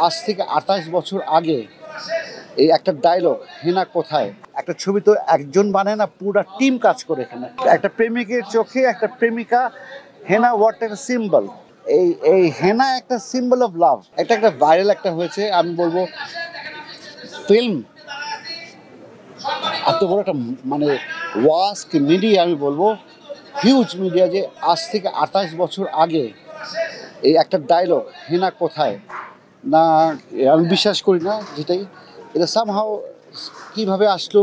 আজ থেকে ২৮ বছর আগে এই একটা ডায়লগ, হেনা কোথায়, একটা ছবি তো একজন বানায় না, পুরো টিম কাজ করে এখানে। একটা প্রেমিকের চোখে একটা প্রেমিকা, হেনা হোয়াট একটা সিম্বল। এই এই হেনা একটা সিম্বল অফ লাভ। এটা একটা ভাইরাল একটা হয়েছে, আমি বলবো ফিল্ম এত বড় একটা মানে ওয়াস্ক মিডিয়া, আমি বলবো হিউজ মিডিয়া, যে আজ থেকে ২৮ বছর আগে এই একটা ডায়লগ, হেনা কোথায়, না আমি বিশ্বাস করি না। যেটাই এটা সামহাও কীভাবে আসলো,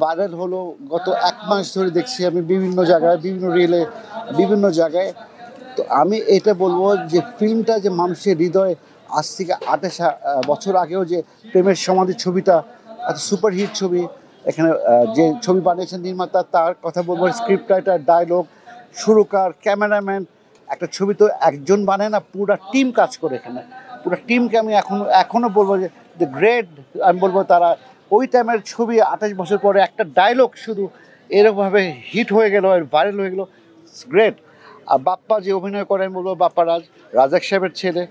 ভাইরাল হলো, গত ১ মাস ধরে দেখছি আমি বিভিন্ন জায়গায়, বিভিন্ন রিলে, বিভিন্ন জায়গায়। তো আমি এটা বলবো যে ফিল্মটা যে মানুষের হৃদয়ে আজ থেকে ২৮ বছর আগেও যে প্রেমের সমাধি ছবিটা এত সুপারহিট ছবি, এখানে যে ছবি বানিয়েছেন নির্মাতা, তার কথা বলবো, স্ক্রিপ্ট রাইটার, ডায়লগ, সুরকার, ক্যামেরাম্যান। একটা ছবি তো একজন বানায় না, পুরো টিম কাজ করে এখানে। পুরো টিমকে আমি এখনও বলবো যে দ্য গ্রেট। আমি বলবো তারা ওই টাইমের ছবি ২৮ বছর পরে একটা ডায়লগ শুধু এরকমভাবে হিট হয়ে গেল, ভাইরাল হয়ে গেল, গ্রেট। আর বাপ্পা যে অভিনয় করে, আমি বলবো বাপ্পা রাজাক সাহেবের ছেলে,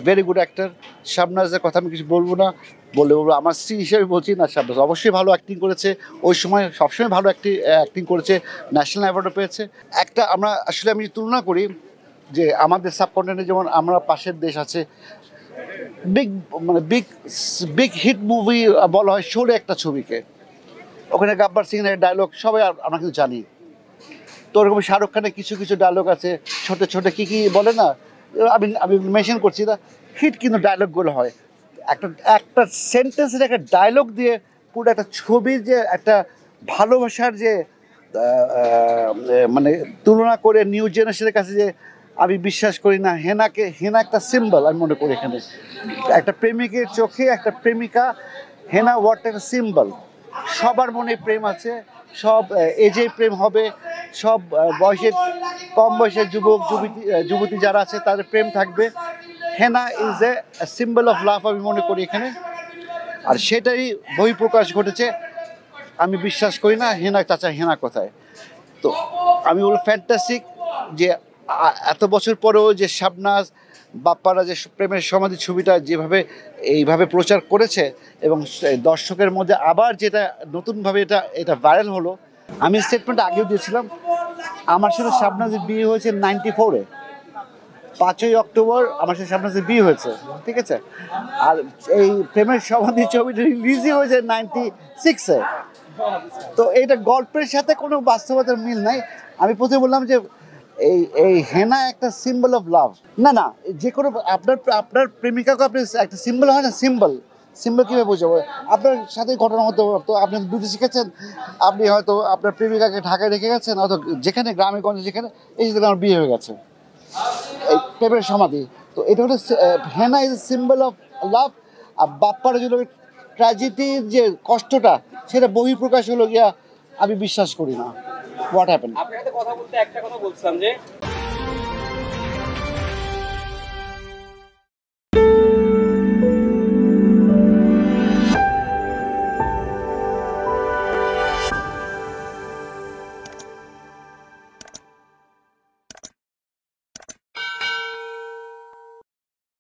ভেরি গুড অ্যাক্টর। শাবনাজের কথা আমি কিছু বলবো না, বলবো আমার স্ত্রী হিসেবে বলছি না, শাবনাজ অবশ্যই ভালো অ্যাক্টিং করেছে, ওই সময় সবসময় ভালো অ্যাক্টিং করেছে, ন্যাশনাল অ্যাওয়ার্ডও পেয়েছে। একটা আমরা আসলে আমি তুলনা করি যে আমাদের সাবকন্টিনেন্টে যেমন আমরা পাশের দেশ আছে, বিগ মানে বিগ বিগ হিট মুভি বলা হয় শোলে একটা ছবিকে, ওখানে গাব্বার সিংয়ের ডায়লগ সবাই আমরা কিন্তু জানি। তো ওরকম শাহরুখ খানের কিছু কিছু ডায়লগ আছে, ছোট ছোট কী কী বলে না, আমি আমি মেনশন করছি না, হিট কিন্তু ডায়লগগুলো হয়। একটা একটা সেন্টেন্সের একটা ডায়লগ দিয়ে পুরো একটা ছবির যে একটা ভালোবাসার যে মানে তুলনা করে নিউ জেনারেশনের কাছে, যে আমি বিশ্বাস করি না, হেনা একটা সিম্বল আমি মনে করি এখানে। একটা প্রেমিকের চোখে একটা প্রেমিকা, হেনা হোয়াট একটা সিম্বল। সবার মনে প্রেম আছে, সব এজে প্রেম হবে, সব বয়সের, কম বয়সের যুবতী যারা আছে তাদের প্রেম থাকবে। Henna is a symbol of love আমি মনে করি এখানে। আর সেটাই বহিঃপ্রকাশ ঘটেছে। আমি বিশ্বাস করি না হেনা চাচা হেনা কোথায়। তো আমি বলবো ফ্যান্টাস্টিক যে এত বছর পরেও যে শাবনাজ বাপ্পারা যে প্রেমের সমাধি ছবিটা যেভাবে এইভাবে প্রচার করেছে, এবং দর্শকের মধ্যে আবার যেটা নতুনভাবে এটা ভাইরাল হলো। আমি স্টেটমেন্ট আগেও দিয়েছিলাম, আমার সাথে শাবনাজের বিয়ে হয়েছে 94-এ, 5ই অক্টোবর আমার সাথে শাবনাজের বিয়ে হয়েছে, ঠিক আছে। আর এই প্রেমের সমাধি ছবিটা রিলিজই হয়েছে 96-এ। তো এইটা গল্পের সাথে কোনো বাস্তবতার মিল নাই। আমি প্রথমে বললাম যে এই এই হেনা একটা সিম্বল অফ লাভ। না না, যে কোনো আপনার প্রেমিকাকে আপনি একটা সিম্বল হয় না, সিম্বল কীভাবে বোঝাবো? আপনার সাথে ঘটনা হতে পারতো, আপনি বিদেশে শিখেছেন, আপনি হয়তো আপনার প্রেমিকাকে ঢাকায় রেখে গেছেন, হয়তো যেখানে গ্রামে গঞ্জে যেখানে, এই যে আমার বিয়ে হয়ে গেছে, এই প্রেমের সমাধি। তো এটা হলো হেনা ইজ সিম্বল অফ লাভ। আর বাপ্পার যদি ট্র্যাজেডির যে কষ্টটা, সেটা বহিঃপ্রকাশ হলো গিয়া আমি বিশ্বাস করি না। What happen? আপনার সাথে কথা বলতে একটা কথা বলছিলাম যে